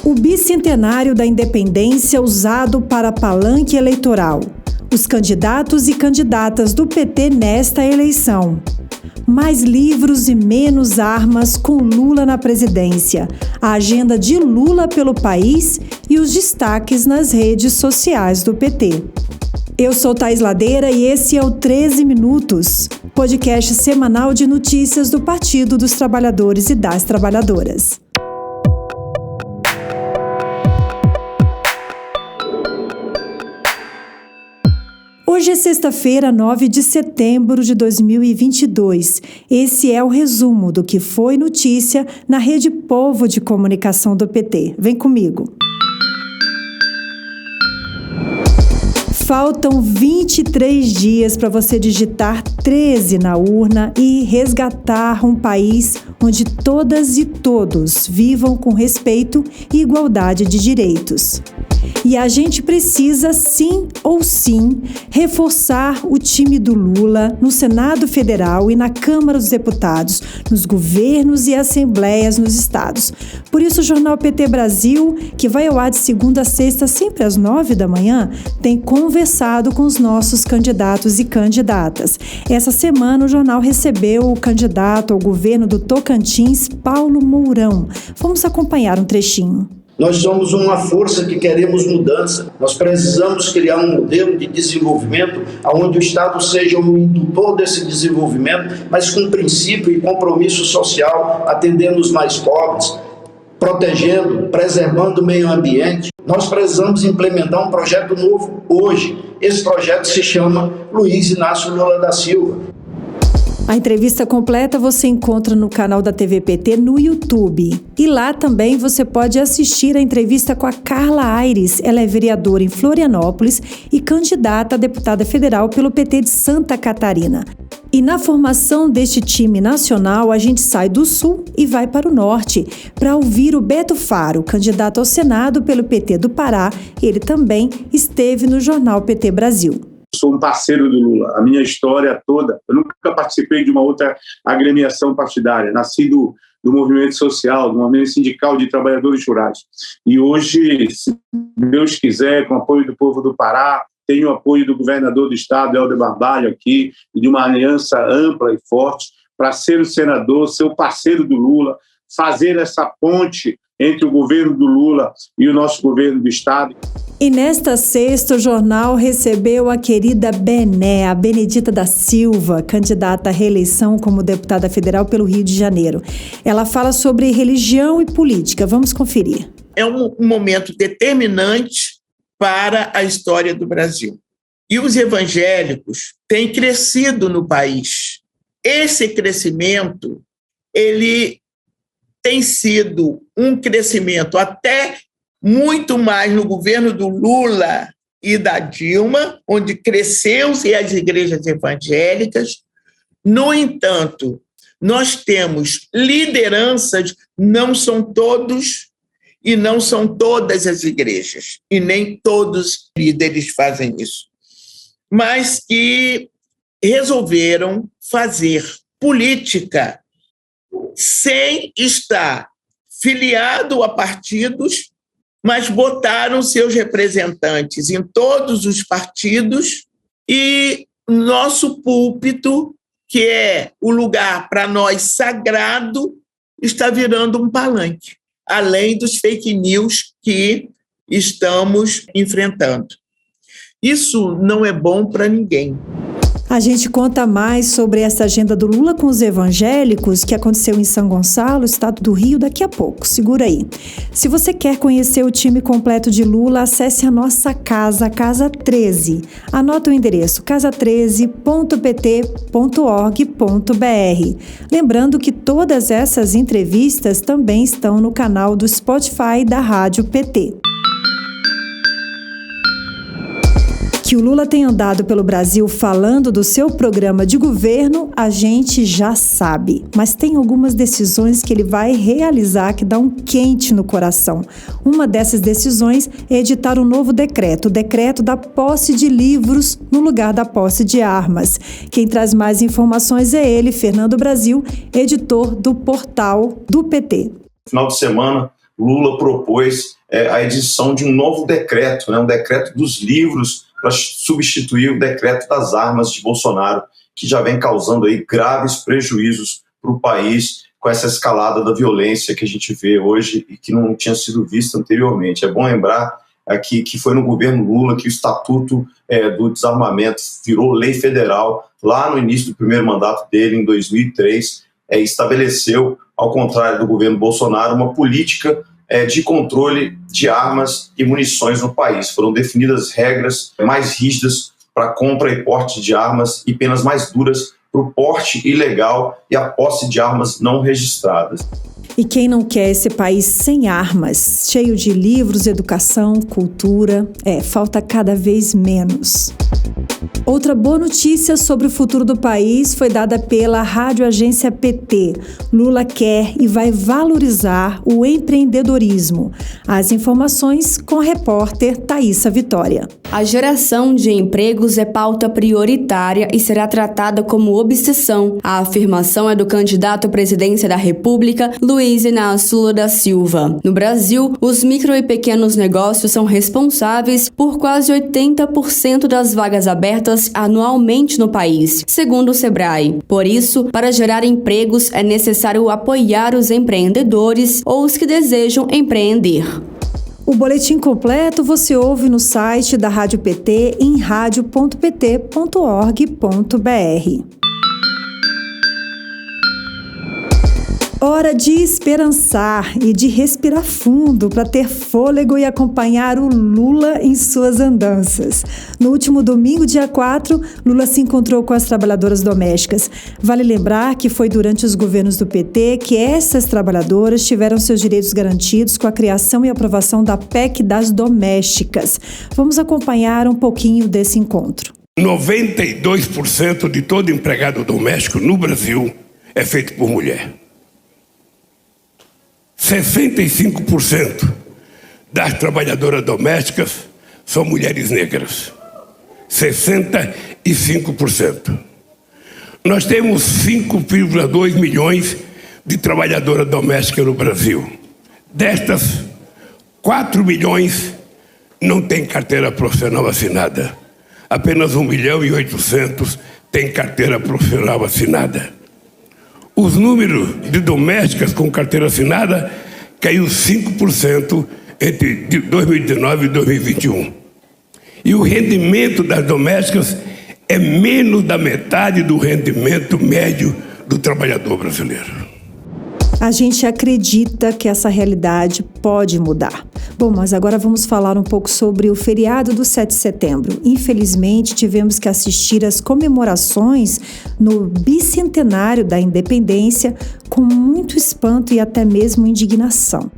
O bicentenário da independência usado para palanque eleitoral. Os candidatos e candidatas do PT nesta eleição. Mais livros e menos armas com Lula na presidência. A agenda de Lula pelo país e os destaques nas redes sociais do PT. Eu sou Thaís Ladeira e esse é o 13 Minutos, podcast semanal de notícias do Partido dos Trabalhadores e das Trabalhadoras. Hoje é sexta-feira, 9 de setembro de 2022. Esse é o resumo do que foi notícia na Rede Povo de Comunicação do PT. Vem comigo. Faltam 23 dias para você digitar 13 na urna e resgatar um país onde todas e todos vivam com respeito e igualdade de direitos. E a gente precisa, sim ou sim, reforçar o time do Lula no Senado Federal e na Câmara dos Deputados, nos governos e assembleias nos estados. Por isso, o Jornal PT Brasil, que vai ao ar de segunda a sexta, sempre às 9 da manhã, tem conversado com os nossos candidatos e candidatas. Essa semana, o jornal recebeu o candidato ao governo do Tocantins, Paulo Mourão. Vamos acompanhar um trechinho. Nós somos uma força que queremos mudança. Nós precisamos criar um modelo de desenvolvimento onde o Estado seja o indutor desse desenvolvimento, mas com princípio e compromisso social, atendendo os mais pobres, protegendo, preservando o meio ambiente. Nós precisamos implementar um projeto novo hoje. Esse projeto se chama Luiz Inácio Lula da Silva. A entrevista completa você encontra no canal da TV PT no YouTube. E lá também você pode assistir a entrevista com a Carla Aires. Ela é vereadora em Florianópolis e candidata a deputada federal pelo PT de Santa Catarina. E na formação deste time nacional, a gente sai do Sul e vai para o Norte, para ouvir o Beto Faro, candidato ao Senado pelo PT do Pará. Ele também esteve no Jornal PT Brasil. Sou um parceiro do Lula, a minha história toda, eu nunca participei de uma outra agremiação partidária, nasci do movimento social, do movimento sindical de trabalhadores rurais. E hoje, se Deus quiser, com o apoio do povo do Pará, tenho o apoio do governador do estado, Helder Barbalho, aqui, e de uma aliança ampla e forte, para ser o senador, ser o parceiro do Lula, fazer essa ponte entre o governo do Lula e o nosso governo do estado. E nesta sexta, o jornal recebeu a querida Bené, a Benedita da Silva, candidata à reeleição como deputada federal pelo Rio de Janeiro. Ela fala sobre religião e política. Vamos conferir. É um momento determinante para a história do Brasil. E os evangélicos têm crescido no país. Esse crescimento, ele tem sido um crescimento até muito mais no governo do Lula e da Dilma, onde cresceu-se as igrejas evangélicas. No entanto, nós temos lideranças, não são todos e não são todas as igrejas, e nem todos os líderes fazem isso, mas que resolveram fazer política sem estar filiado a partidos, mas botaram seus representantes em todos os partidos e nosso púlpito, que é o lugar para nós sagrado, está virando um palanque, além dos fake news que estamos enfrentando. Isso não é bom para ninguém. A gente conta mais sobre essa agenda do Lula com os evangélicos que aconteceu em São Gonçalo, estado do Rio, daqui a pouco. Segura aí. Se você quer conhecer o time completo de Lula, acesse a nossa casa, Casa 13. Anota o endereço casa13.pt.org.br. Lembrando que todas essas entrevistas também estão no canal do Spotify da Rádio PT. Que o Lula tem andado pelo Brasil falando do seu programa de governo, a gente já sabe. Mas tem algumas decisões que ele vai realizar que dá um quente no coração. Uma dessas decisões é editar um novo decreto, o decreto da posse de livros no lugar da posse de armas. Quem traz mais informações é ele, Fernando Brasil, editor do portal do PT. No final de semana, Lula propôs a edição de um novo decreto, um decreto dos livros, para substituir o decreto das armas de Bolsonaro, que já vem causando aí graves prejuízos para o país, com essa escalada da violência que a gente vê hoje e que não tinha sido vista anteriormente. É bom lembrar aqui que foi no governo Lula que o Estatuto do Desarmamento virou lei federal, lá no início do primeiro mandato dele, em 2003, estabeleceu, ao contrário do governo Bolsonaro, uma política de controle de armas e munições no país. Foram definidas regras mais rígidas para compra e porte de armas e penas mais duras para o porte ilegal e a posse de armas não registradas. E quem não quer esse país sem armas, cheio de livros, educação, cultura? Falta cada vez menos. Outra boa notícia sobre o futuro do país foi dada pela Rádio Agência PT. Lula quer e vai valorizar o empreendedorismo. As informações com a repórter Thaísa Vitória. A geração de empregos é pauta prioritária e será tratada como obsessão. A afirmação é do candidato à presidência da República, Luiz Inácio Lula da Silva. No Brasil, os micro e pequenos negócios são responsáveis por quase 80% das vagas abertas anualmente no país, segundo o Sebrae. Por isso, para gerar empregos, é necessário apoiar os empreendedores ou os que desejam empreender. O boletim completo você ouve no site da Rádio PT em radio.pt.org.br. Hora de esperançar e de respirar fundo para ter fôlego e acompanhar o Lula em suas andanças. No último domingo, dia 4, Lula se encontrou com as trabalhadoras domésticas. Vale lembrar que foi durante os governos do PT que essas trabalhadoras tiveram seus direitos garantidos com a criação e aprovação da PEC das domésticas. Vamos acompanhar um pouquinho desse encontro. 92% de todo empregado doméstico no Brasil é feito por mulher. 65% das trabalhadoras domésticas são mulheres negras. 65%. Nós temos 5,2 milhões de trabalhadoras domésticas no Brasil. Destas, 4 milhões não têm carteira profissional assinada. Apenas 1.800.000 têm carteira profissional assinada. Os números de domésticas com carteira assinada caiu 5% entre 2019 e 2021. E o rendimento das domésticas é menos da metade do rendimento médio do trabalhador brasileiro. A gente acredita que essa realidade pode mudar. Bom, mas agora vamos falar um pouco sobre o feriado do 7 de setembro. Infelizmente, tivemos que assistir às comemorações no bicentenário da independência com muito espanto e até mesmo indignação.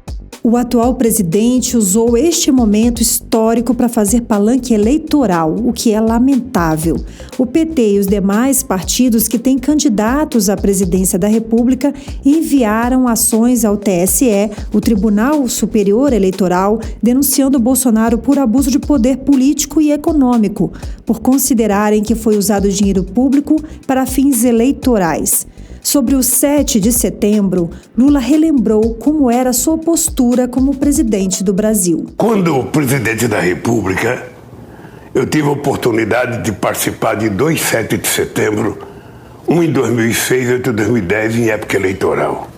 O atual presidente usou este momento histórico para fazer palanque eleitoral, o que é lamentável. O PT e os demais partidos que têm candidatos à presidência da República enviaram ações ao TSE, o Tribunal Superior Eleitoral, denunciando Bolsonaro por abuso de poder político e econômico, por considerarem que foi usado dinheiro público para fins eleitorais. Sobre o 7 de setembro, Lula relembrou como era sua postura como presidente do Brasil. Quando presidente da República, eu tive a oportunidade de participar de 2 7 de setembro, um em 2006 e outro em 2010, em época eleitoral.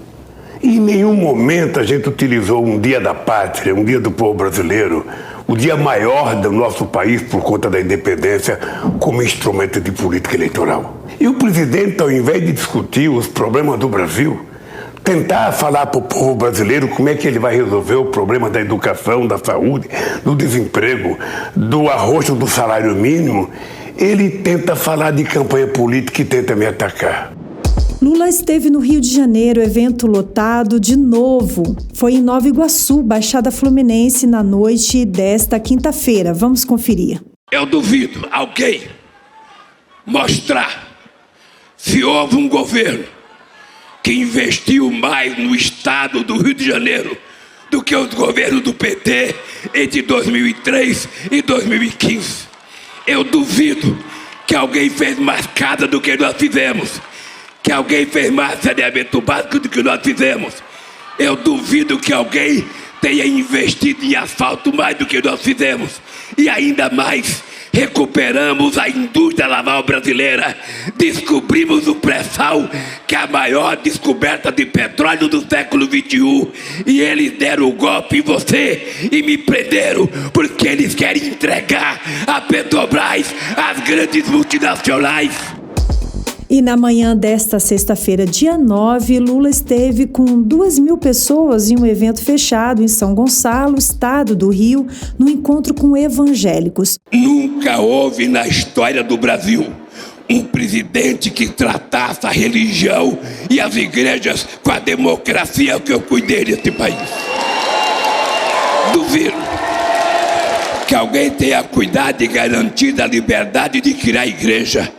E em nenhum momento a gente utilizou um dia da pátria, um dia do povo brasileiro, o dia maior do nosso país por conta da independência, como instrumento de política eleitoral. E o presidente, ao invés de discutir os problemas do Brasil, tentar falar para o povo brasileiro como é que ele vai resolver o problema da educação, da saúde, do desemprego, do arroxo do salário mínimo, ele tenta falar de campanha política e tenta me atacar. Lula esteve no Rio de Janeiro, evento lotado de novo. Foi em Nova Iguaçu, Baixada Fluminense, na noite desta quinta-feira. Vamos conferir. Eu duvido alguém mostrar se houve um governo que investiu mais no estado do Rio de Janeiro do que os governos do PT entre 2003 e 2015. Eu duvido que alguém fez mais casa do que nós fizemos, que alguém fez mais saneamento básico do que nós fizemos. Eu duvido que alguém tenha investido em asfalto mais do que nós fizemos. E ainda mais, recuperamos a indústria naval brasileira. Descobrimos o pré-sal, que é a maior descoberta de petróleo do século XXI. E eles deram o golpe em você e me prenderam porque eles querem entregar a Petrobras às grandes multinacionais. E na manhã desta sexta-feira, dia 9, Lula esteve com 2.000 pessoas em um evento fechado em São Gonçalo, estado do Rio, no encontro com evangélicos. Nunca houve na história do Brasil um presidente que tratasse a religião e as igrejas com a democracia que eu cuidei desse país. Duvido que alguém tenha cuidado e garantido a liberdade de criar igreja,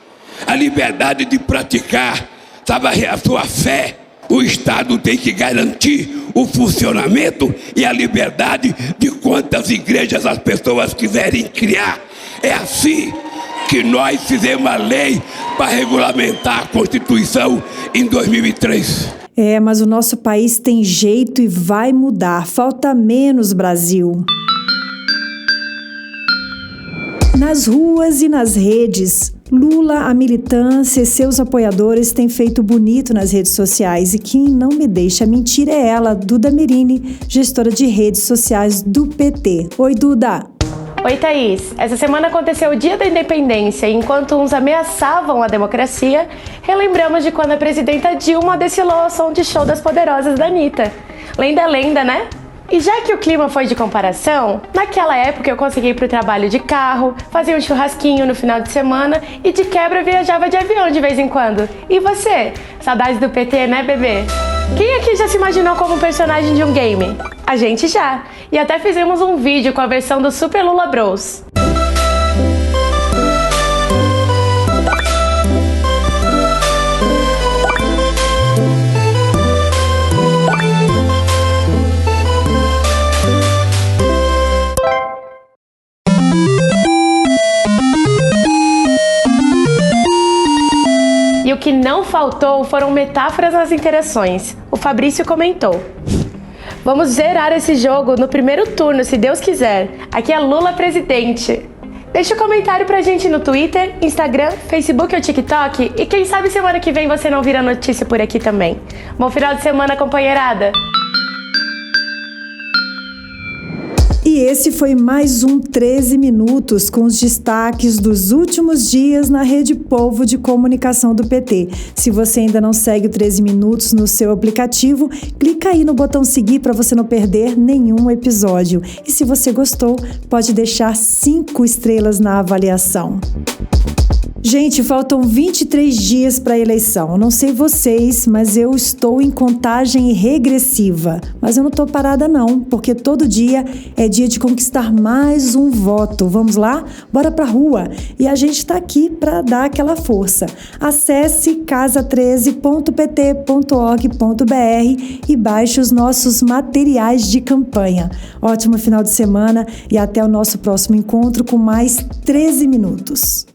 a liberdade de praticar, sabe, a sua fé. O Estado tem que garantir o funcionamento e a liberdade de quantas igrejas as pessoas quiserem criar. É assim que nós fizemos a lei para regulamentar a Constituição em 2003. Mas o nosso país tem jeito e vai mudar. Falta menos, Brasil. Nas ruas e nas redes, Lula, a militância e seus apoiadores têm feito bonito nas redes sociais. E quem não me deixa mentir é ela, Duda Merini, gestora de redes sociais do PT. Oi, Duda. Oi, Thaís. Essa semana aconteceu o Dia da Independência e enquanto uns ameaçavam a democracia, relembramos de quando a presidenta Dilma desfilou ao som de Show das Poderosas da Anitta. Lenda, né? E já que o clima foi de comparação, naquela época eu consegui ir pro trabalho de carro, fazia um churrasquinho no final de semana e de quebra viajava de avião de vez em quando. E você? Saudades do PT, né, bebê? Quem aqui já se imaginou como personagem de um game? A gente já! E até fizemos um vídeo com a versão do Super Lula Bros. E o que não faltou foram metáforas nas interações. O Fabrício comentou: vamos zerar esse jogo no primeiro turno, se Deus quiser. Aqui é Lula presidente. Deixa um comentário pra gente no Twitter, Instagram, Facebook ou TikTok. E quem sabe semana que vem você não vira notícia por aqui também. Bom final de semana, companheirada! E esse foi mais um 13 Minutos com os destaques dos últimos dias na Rede Povo de Comunicação do PT. Se você ainda não segue o 13 Minutos no seu aplicativo, clica aí no botão seguir para você não perder nenhum episódio. E se você gostou, pode deixar 5 estrelas na avaliação. Gente, faltam 23 dias para a eleição. Eu não sei vocês, mas eu estou em contagem regressiva. Mas eu não estou parada não, porque todo dia é dia de conquistar mais um voto. Vamos lá? Bora pra rua. E a gente está aqui para dar aquela força. Acesse casa13.pt.org.br e baixe os nossos materiais de campanha. Ótimo final de semana e até o nosso próximo encontro com mais 13 Minutos.